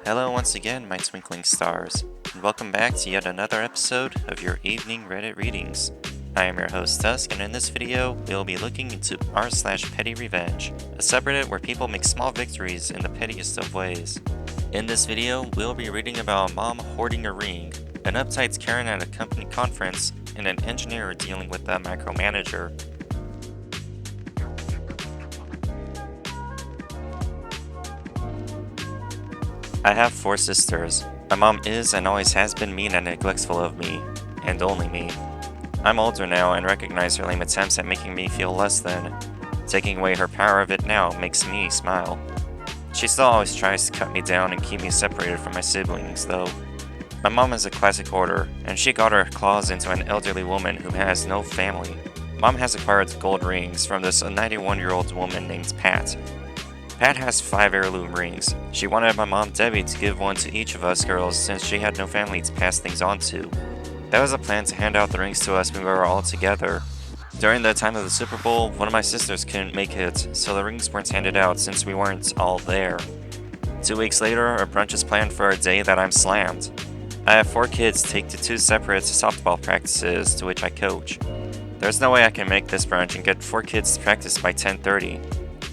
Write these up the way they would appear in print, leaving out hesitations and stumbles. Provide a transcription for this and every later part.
Hello once again, my twinkling stars, and welcome back to yet another episode of your evening Reddit readings. I am your host Tusk, and in this video, we'll be looking into r/PettyRevenge, a subreddit where people make small victories in the pettiest of ways. In this video, we'll be reading about a mom hoarding a ring, an uptight Karen at a company conference, and an engineer dealing with a micromanager. I have 4 sisters. My mom is and always has been mean and neglectful of me, and only me. I'm older now and recognize her lame attempts at making me feel less than. Taking away her power of it now makes me smile. She still always tries to cut me down and keep me separated from my siblings, though. My mom is a classic hoarder, and she got her claws into an elderly woman who has no family. Mom has acquired gold rings from this 91-year-old woman named Pat. Pat has 5 heirloom rings. She wanted my mom Debbie to give one to each of us girls since she had no family to pass things on to. That was a plan to hand out the rings to us when we were all together. During the time of the Super Bowl, one of my sisters couldn't make it, so the rings weren't handed out since we weren't all there. 2 weeks later, a brunch is planned for a day that I'm slammed. I have 4 kids take to 2 separate softball practices to which I coach. There's no way I can make this brunch and get 4 kids to practice by 10:30.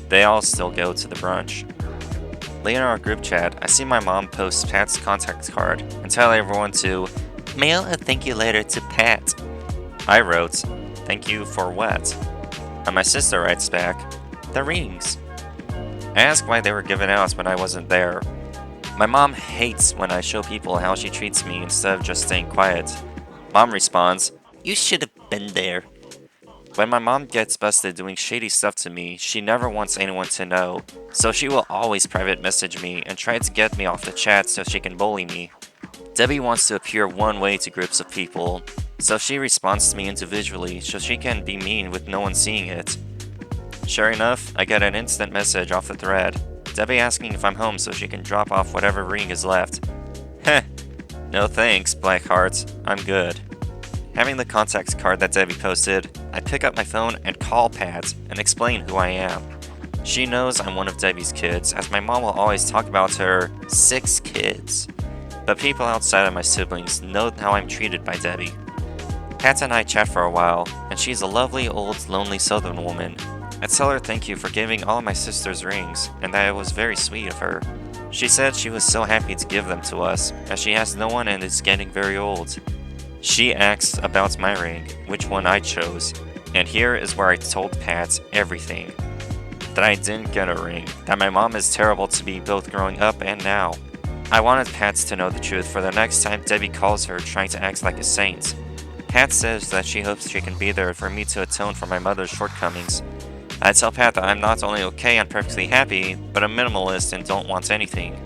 They all still go to the brunch. Later in our group chat, I see my mom post Pat's contact card and tell everyone to mail a thank you letter to Pat. I wrote, "Thank you for what?" And my sister writes back, "The rings." I ask why they were given out when I wasn't there. My mom hates when I show people how she treats me instead of just staying quiet. Mom responds, "You should have been there." When my mom gets busted doing shady stuff to me, she never wants anyone to know, so she will always private message me and try to get me off the chat so she can bully me. Debbie wants to appear one way to groups of people, so she responds to me individually so she can be mean with no one seeing it. Sure enough, I get an instant message off the thread, Debbie asking if I'm home so she can drop off whatever ring is left. Heh, no thanks, Blackheart, I'm good. Having the contact card that Debbie posted, I pick up my phone and call Pat and explain who I am. She knows I'm one of Debbie's kids, as my mom will always talk about her 6 kids. But people outside of my siblings know how I'm treated by Debbie. Pat and I chat for a while, and she's a lovely old lonely southern woman. I tell her thank you for giving all my sisters rings, and that it was very sweet of her. She said she was so happy to give them to us, as she has no one and is getting very old. She asks about my ring, which one I chose, and here is where I told Pat everything. That I didn't get a ring, that my mom is terrible to me both growing up and now. I wanted Pat to know the truth for the next time Debbie calls her trying to act like a saint. Pat says that she hopes she can be there for me to atone for my mother's shortcomings. I tell Pat that I'm not only okay and perfectly happy, but a minimalist and don't want anything.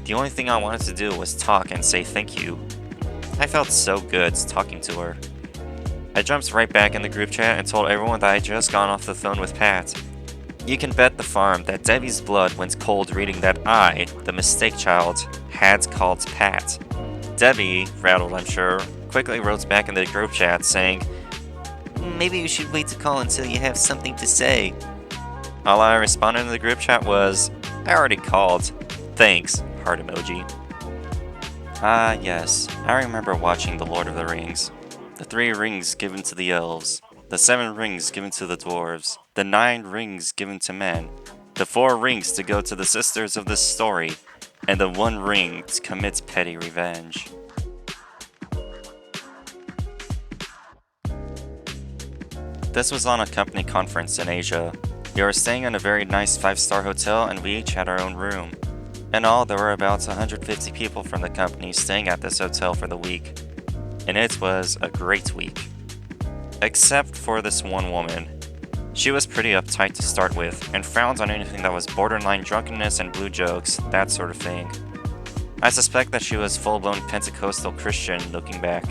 The only thing I wanted to do was talk and say thank you. I felt so good talking to her. I jumped right back in the group chat and told everyone that I had just gone off the phone with Pat. You can bet the farm that Debbie's blood went cold reading that I, the mistake child, had called Pat. Debbie, rattled I'm sure, quickly wrote back in the group chat saying, "Maybe you should wait to call until you have something to say." All I responded in the group chat was, "I already called. Thanks," heart emoji. Ah, yes, I remember watching The Lord of the Rings. The 3 rings given to the elves, the 7 rings given to the dwarves, the 9 rings given to men, the 4 rings to go to the sisters of this story, and the 1 ring to commit petty revenge. This was on a company conference in Asia. We were staying in a very nice 5-star hotel and we each had our own room. In all, there were about 150 people from the company staying at this hotel for the week. And it was a great week. Except for this one woman. She was pretty uptight to start with, and frowned on anything that was borderline drunkenness and blue jokes, that sort of thing. I suspect that she was full-blown Pentecostal Christian looking back.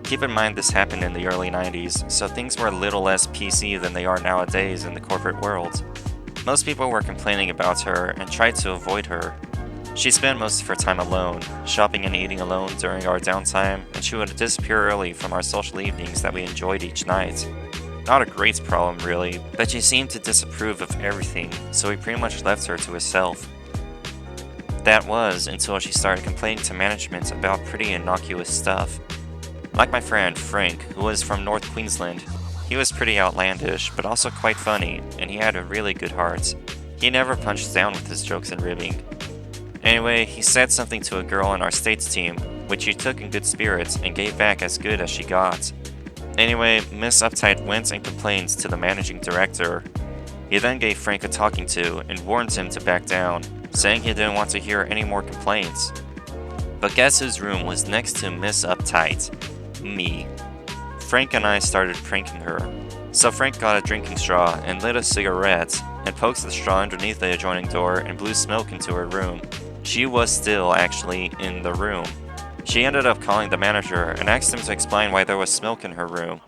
Keep in mind this happened in the early 90s, so things were a little less PC than they are nowadays in the corporate world. Most people were complaining about her and tried to avoid her. She spent most of her time alone, shopping and eating alone during our downtime, and she would disappear early from our social evenings that we enjoyed each night. Not a great problem really, but she seemed to disapprove of everything, so we pretty much left her to herself. That was until she started complaining to management about pretty innocuous stuff. Like my friend Frank, who was from North Queensland. He was pretty outlandish, but also quite funny, and he had a really good heart. He never punched down with his jokes and ribbing. Anyway, he said something to a girl on our states team, which she took in good spirits and gave back as good as she got. Anyway, Miss Uptight went and complained to the managing director. He then gave Frank a talking to and warned him to back down, saying he didn't want to hear any more complaints. But guess whose room was next to Miss Uptight? Me. Frank and I started pranking her. So Frank got a drinking straw and lit a cigarette and poked the straw underneath the adjoining door and blew smoke into her room. She was still actually in the room. She ended up calling the manager and asked him to explain why there was smoke in her room.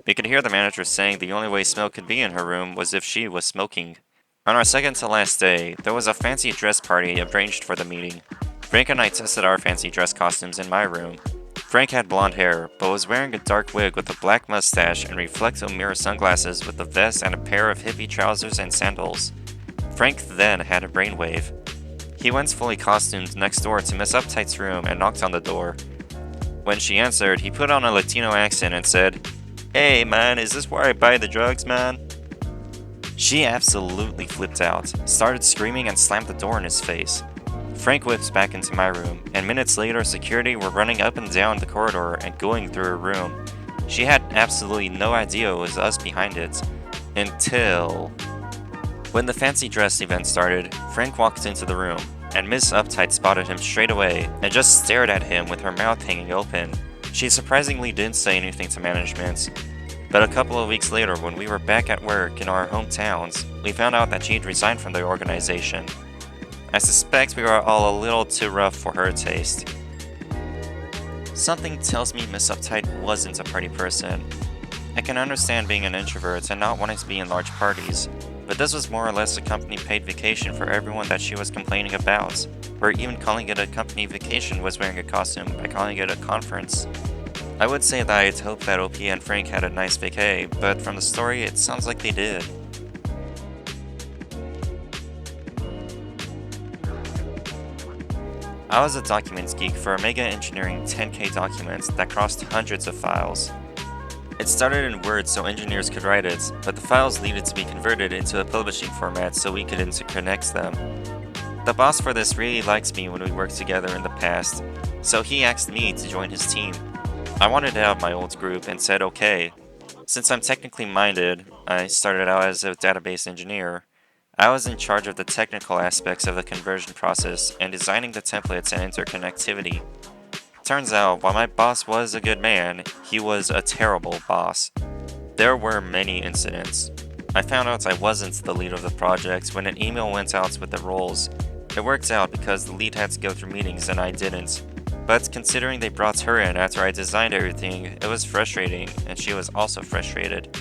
We could hear the manager saying the only way smoke could be in her room was if she was smoking. On our second to last day, there was a fancy dress party arranged for the meeting. Frank and I tested our fancy dress costumes in my room. Frank had blonde hair, but was wearing a dark wig with a black mustache and reflective mirror sunglasses with a vest and a pair of hippie trousers and sandals. Frank then had a brainwave. He went fully costumed next door to Miss Uptight's room and knocked on the door. When she answered, he put on a Latino accent and said, "Hey man, is this where I buy the drugs, man?" She absolutely flipped out, started screaming and slammed the door in his face. Frank whips back into my room, and minutes later security were running up and down the corridor and going through her room. She had absolutely no idea it was us behind it. Until... When the fancy dress event started, Frank walked into the room, and Miss Uptight spotted him straight away and just stared at him with her mouth hanging open. She surprisingly didn't say anything to management. But a couple of weeks later, when we were back at work in our hometowns, we found out that she'd resigned from the organization. I suspect we were all a little too rough for her taste. Something tells me Miss Uptight wasn't a party person. I can understand being an introvert and not wanting to be in large parties, but this was more or less a company-paid vacation for everyone that she was complaining about. Or even calling it a company vacation was wearing a costume by calling it a conference. I would say that I'd hope that OP and Frank had a nice vacay, but from the story it sounds like they did. I was a documents geek for a mega engineering 10K document that crossed hundreds of files. It started in Word so engineers could write it, but the files needed to be converted into a publishing format so we could interconnect them. The boss for this really likes me when we worked together in the past, so he asked me to join his team. I wanted out of my old group and said okay. Since I'm technically minded, I started out as a database engineer. I was in charge of the technical aspects of the conversion process and designing the templates and interconnectivity. Turns out, while my boss was a good man, he was a terrible boss. There were many incidents. I found out I wasn't the lead of the project when an email went out with the roles. It worked out because the lead had to go through meetings and I didn't. But considering they brought her in after I designed everything, it was frustrating, and she was also frustrated.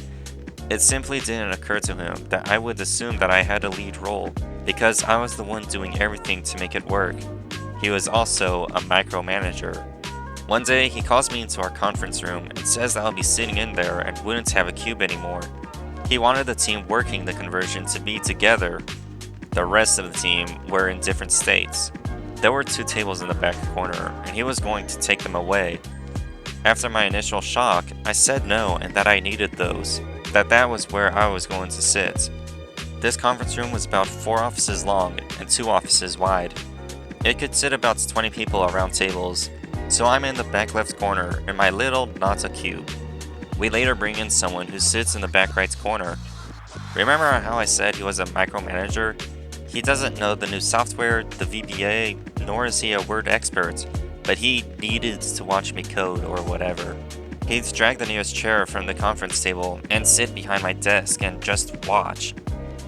It simply didn't occur to him that I would assume that I had a lead role, because I was the one doing everything to make it work. He was also a micromanager. One day, he calls me into our conference room and says that I'll be sitting in there and wouldn't have a cube anymore. He wanted the team working the conversion to be together. The rest of the team were in different states. There were 2 tables in the back corner, and he was going to take them away. After my initial shock, I said no and that I needed those. That was where I was going to sit. This conference room was about 4 offices long and 2 offices wide. It could sit about 20 people around tables, so I'm in the back left corner in my little not a cube. We later bring in someone who sits in the back right corner. Remember how I said he was a micromanager? He doesn't know the new software, the VBA, nor is he a Word expert, but he needed to watch me code or whatever. He'd drag the nearest chair from the conference table and sit behind my desk and just watch.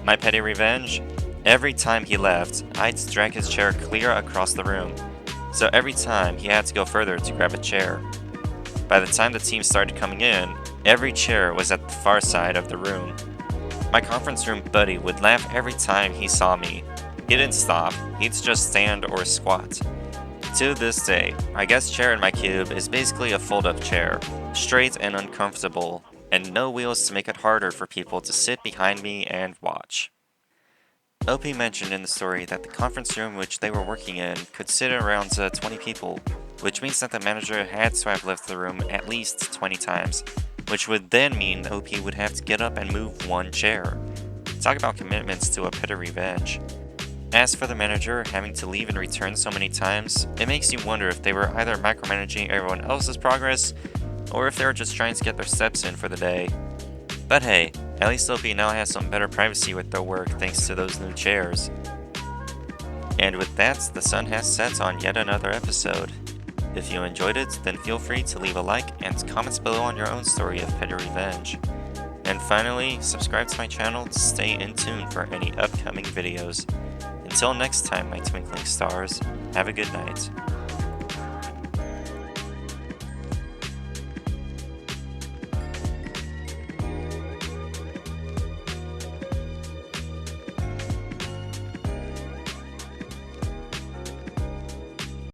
My petty revenge? Every time he left, I'd drag his chair clear across the room, so every time he had to go further to grab a chair. By the time the team started coming in, every chair was at the far side of the room. My conference room buddy would laugh every time he saw me. He didn't stop, he'd just stand or squat. To this day, my guest chair in my cube is basically a fold-up chair, straight and uncomfortable, and no wheels to make it harder for people to sit behind me and watch. OP mentioned in the story that the conference room which they were working in could sit around 20 people, which means that the manager had to have left the room at least 20 times, which would then mean OP would have to get up and move one chair. Talk about commitments to a PettyRevenge. As for the manager having to leave and return so many times, it makes you wonder if they were either micromanaging everyone else's progress, or if they were just trying to get their steps in for the day. But hey, at least OP now has some better privacy with their work thanks to those new chairs. And with that, the sun has set on yet another episode. If you enjoyed it, then feel free to leave a like and comments below on your own story of PettyRevenge. And finally, subscribe to my channel to stay in tune for any upcoming videos. Until next time, my twinkling stars, have a good night.